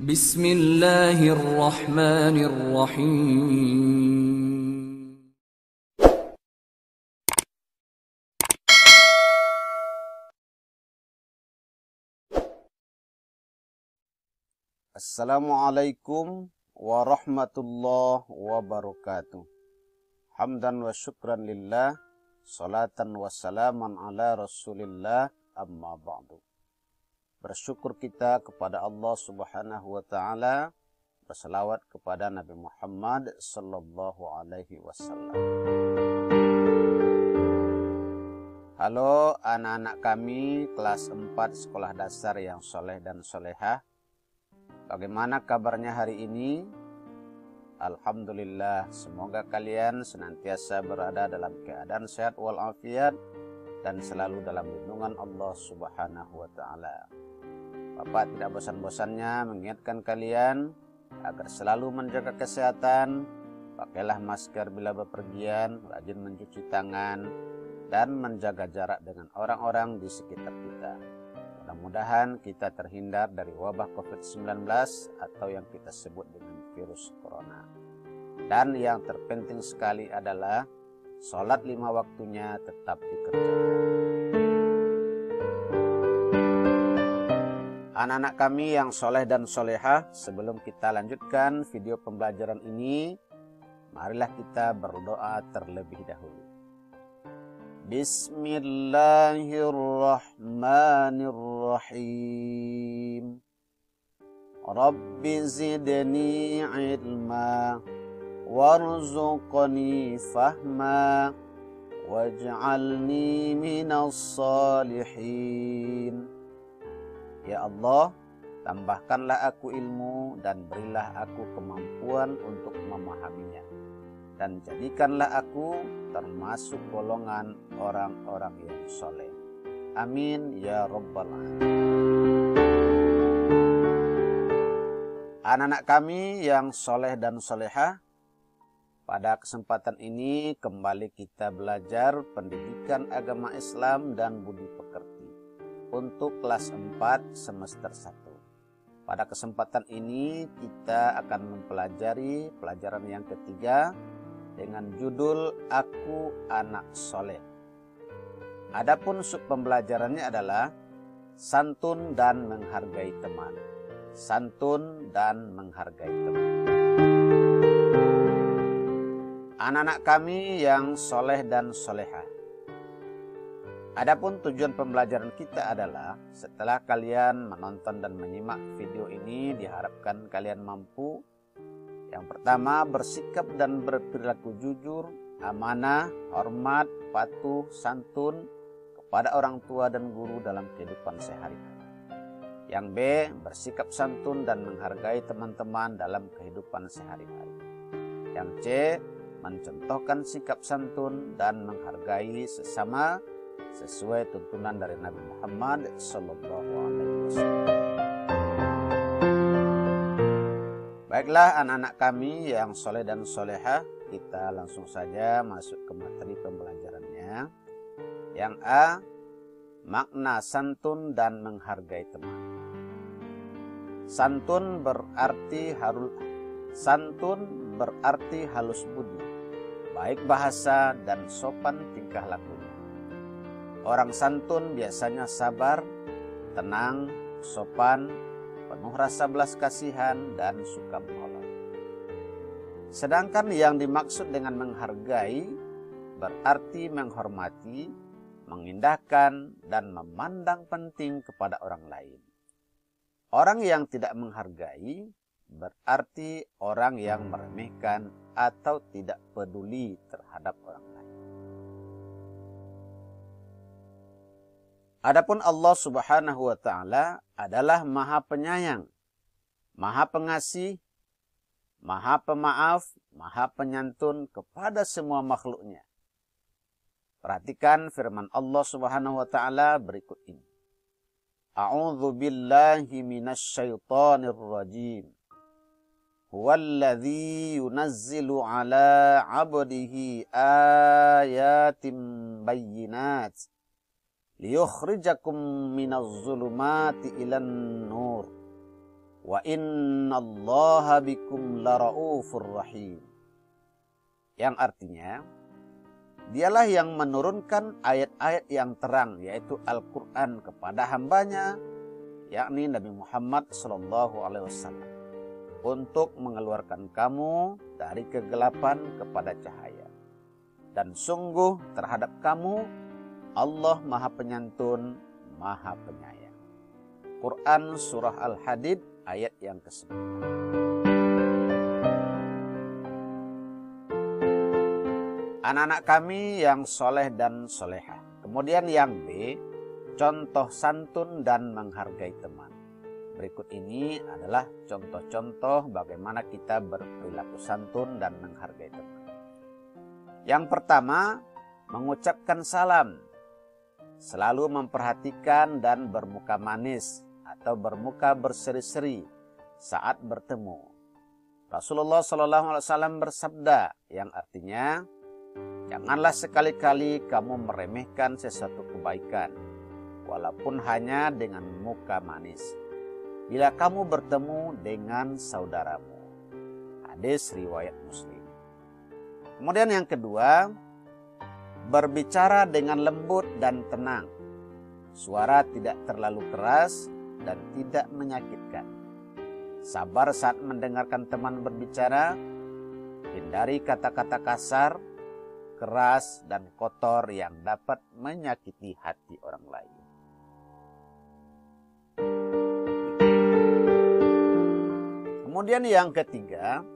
Bismillahirrahmanirrahim. Assalamualaikum warahmatullahi wabarakatuh. Hamdan wa syukran lillah, salatan wa salaman ala rasulillah, amma ba'du. Bersyukur kita kepada Allah subhanahu wa ta'ala, berselawat kepada Nabi Muhammad sallallahu alaihi wasallam. Halo anak-anak kami kelas 4 sekolah dasar yang soleh dan solehah. Bagaimana kabarnya hari ini? Alhamdulillah, semoga kalian senantiasa berada dalam keadaan sehat walafiat dan selalu dalam lindungan Allah subhanahu wa ta'ala. Bapak tidak bosan-bosannya mengingatkan kalian agar selalu menjaga kesehatan, pakailah masker bila bepergian, rajin mencuci tangan, dan menjaga jarak dengan orang-orang di sekitar kita. Mudah-mudahan kita terhindar dari wabah COVID-19 atau yang kita sebut dengan virus corona. Dan yang terpenting sekali adalah sholat 5 waktunya tetap dikerjakan. Anak-anak kami yang soleh dan solehah, sebelum kita lanjutkan video pembelajaran ini, marilah kita berdoa terlebih dahulu. Bismillahirrahmanirrahim. Rabbi zidni ilma warzuqni fahma waj'alni minas salihin. Ya Allah, tambahkanlah aku ilmu dan berilah aku kemampuan untuk memahaminya. Dan jadikanlah aku termasuk golongan orang-orang yang soleh. Amin ya rabbal alamin. Anak-anak kami yang soleh dan solehah, pada kesempatan ini kembali kita belajar pendidikan agama Islam dan budi pekerti untuk kelas 4 semester 1. Pada kesempatan ini kita akan mempelajari pelajaran yang ketiga dengan judul Aku Anak Soleh. Adapun sub pembelajarannya adalah santun dan menghargai teman. Santun dan menghargai teman. Anak-anak kami yang soleh dan solehah, adapun tujuan pembelajaran kita adalah setelah kalian menonton dan menyimak video ini, diharapkan kalian mampu yang pertama bersikap dan berperilaku jujur, amanah, hormat, patuh, santun kepada orang tua dan guru dalam kehidupan sehari-hari. Yang B, bersikap santun dan menghargai teman-teman dalam kehidupan sehari-hari. Yang C, mencontohkan sikap santun dan menghargai sesama sesuai tuntunan dari Nabi Muhammad sallallahu alaihi wasallam. Baiklah anak-anak kami yang soleh dan solehah, kita langsung saja masuk ke materi pembelajarannya. Yang A, makna santun dan menghargai teman. Santun berarti halus budi, baik bahasa dan sopan tingkah lakunya. Orang santun biasanya sabar, tenang, sopan, penuh rasa belas kasihan, dan suka menolong. Sedangkan yang dimaksud dengan menghargai berarti menghormati, mengindahkan, dan memandang penting kepada orang lain. Orang yang tidak menghargai berarti orang yang meremehkan atau tidak peduli terhadap orang lain. Adapun Allah subhanahu wa ta'ala adalah maha penyayang, maha pengasih, maha pemaaf, maha penyantun kepada semua makhluknya. Perhatikan firman Allah subhanahu wa ta'ala berikut ini. A'udzu billahi minasyaitonir rajim. Huwallazi yunazzilu ala 'abdihi ayatin bayyinat liyukhrijakum minaz zulumati ilan nur Wa innallaha bikum laraufur rahim. Yang artinya, dialah yang menurunkan ayat-ayat yang terang, yaitu Al-Quran kepada hambanya, yakni Nabi Muhammad SAW, untuk mengeluarkan kamu dari kegelapan kepada cahaya. Dan sungguh terhadap kamu, Allah Maha Penyantun, Maha Penyayang. Quran Surah Al-Hadid ayat yang ke-9. Anak-anak kami yang soleh dan solehah. Kemudian yang B, contoh santun dan menghargai teman. Berikut ini adalah contoh-contoh bagaimana kita berperilaku santun dan menghargai teman. Yang pertama, mengucapkan salam. Selalu memperhatikan dan bermuka manis atau bermuka berseri-seri saat bertemu. Rasulullah SAW bersabda, yang artinya, janganlah sekali-kali kamu meremehkan sesuatu kebaikan, walaupun hanya dengan muka manis, bila kamu bertemu dengan saudaramu. Hadis riwayat Muslim. Kemudian yang kedua, berbicara dengan lembut dan tenang. Suara tidak terlalu keras dan tidak menyakitkan. Sabar saat mendengarkan teman berbicara. Hindari kata-kata kasar, keras, dan kotor yang dapat menyakiti hati orang lain. Kemudian yang ketiga,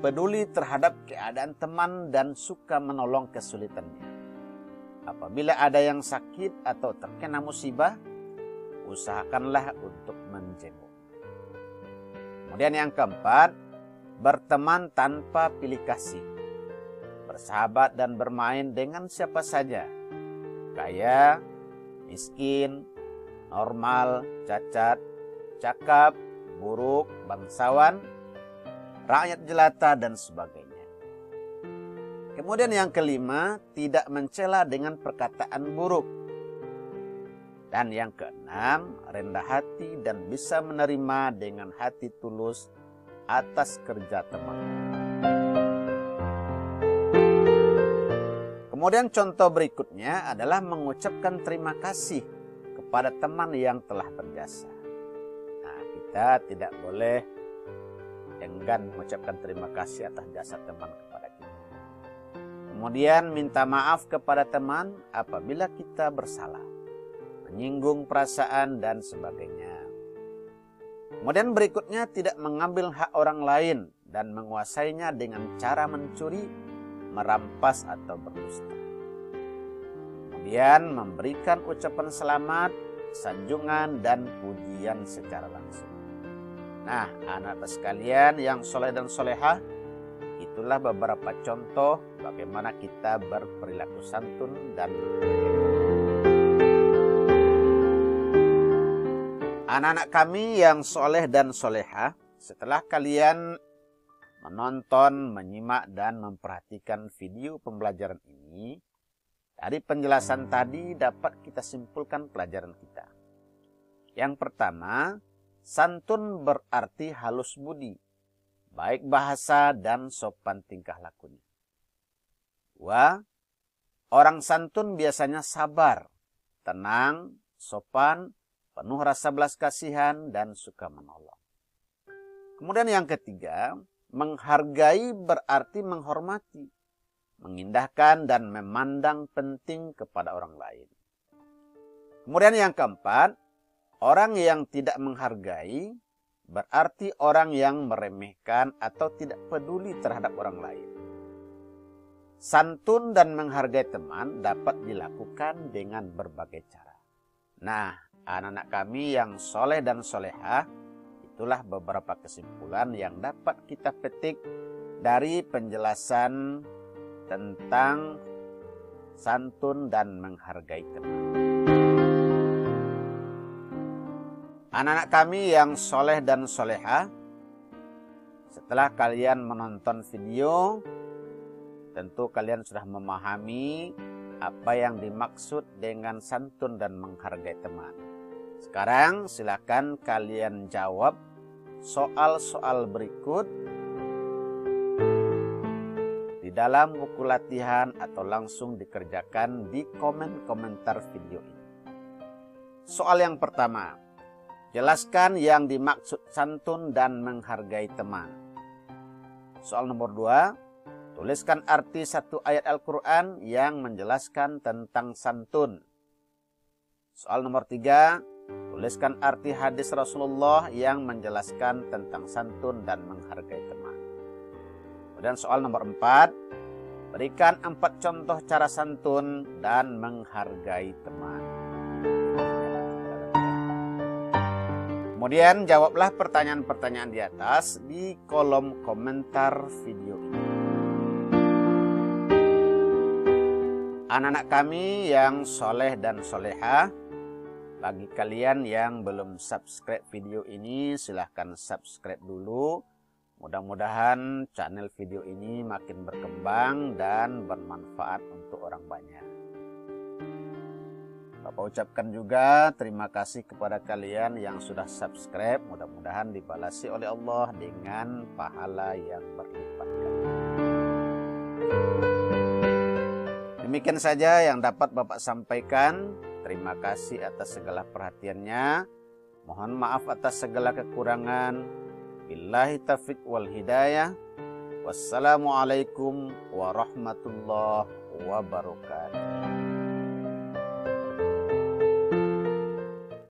peduli terhadap keadaan teman dan suka menolong kesulitannya. Apabila ada yang sakit atau terkena musibah, usahakanlah untuk menjenguk. Kemudian yang keempat, berteman tanpa pilih kasih. Bersahabat dan bermain dengan siapa saja. Kaya, miskin, normal, cacat, cakap, buruk, bangsawan, rakyat jelata, dan sebagainya. Kemudian yang kelima, tidak mencela dengan perkataan buruk. Dan yang keenam, rendah hati dan bisa menerima dengan hati tulus atas kerja teman. Kemudian contoh berikutnya adalah mengucapkan terima kasih kepada teman yang telah berjasa. Nah, kita tidak boleh enggan mengucapkan terima kasih atas jasa teman kepada kita. Kemudian minta maaf kepada teman apabila kita bersalah, menyinggung perasaan, dan sebagainya. Kemudian berikutnya, tidak mengambil hak orang lain dan menguasainya dengan cara mencuri, merampas, atau berdusta. Kemudian memberikan ucapan selamat, sanjungan, dan pujian secara langsung. Nah, anak-anak sekalian yang soleh dan solehah, itulah beberapa contoh bagaimana kita berperilaku santun dan anak-anak kami yang soleh dan solehah. Setelah kalian menonton, menyimak, dan memperhatikan video pembelajaran ini, dari penjelasan tadi dapat kita simpulkan pelajaran kita. Yang pertama, santun berarti halus budi, baik bahasa dan sopan tingkah lakunya. 2. Orang santun biasanya sabar, tenang, sopan, penuh rasa belas kasihan, dan suka menolong. Kemudian yang ketiga, menghargai berarti menghormati, mengindahkan, dan memandang penting kepada orang lain. Kemudian yang keempat, orang yang tidak menghargai berarti orang yang meremehkan atau tidak peduli terhadap orang lain. Santun dan menghargai teman dapat dilakukan dengan berbagai cara. Nah, anak-anak kami yang soleh dan solehah, itulah beberapa kesimpulan yang dapat kita petik dari penjelasan tentang santun dan menghargai teman. Anak-anak kami yang soleh dan solehah, setelah kalian menonton video, tentu kalian sudah memahami apa yang dimaksud dengan santun dan menghargai teman. Sekarang silakan kalian jawab soal-soal berikut di dalam buku latihan atau langsung dikerjakan di komentar video ini. Soal yang pertama, jelaskan yang dimaksud santun dan menghargai teman. Soal nomor 2, tuliskan arti satu ayat Al-Quran yang menjelaskan tentang santun. Soal nomor 3, tuliskan arti hadis Rasulullah yang menjelaskan tentang santun dan menghargai teman. Kemudian soal nomor 4, berikan 4 contoh cara santun dan menghargai teman. Kemudian jawablah pertanyaan-pertanyaan di atas di kolom komentar video ini. Anak-anak kami yang soleh dan solehah, bagi kalian yang belum subscribe video ini, silahkan subscribe dulu. Mudah-mudahan channel video ini makin berkembang dan bermanfaat untuk orang banyak. Bapak ucapkan juga terima kasih kepada kalian yang sudah subscribe. Mudah-mudahan dibalasi oleh Allah dengan pahala yang berlipat ganda. Demikian saja yang dapat Bapak sampaikan. Terima kasih atas segala perhatiannya. Mohon maaf atas segala kekurangan. Billahi taufiq wal hidayah. Wassalamualaikum warahmatullahi wabarakatuh.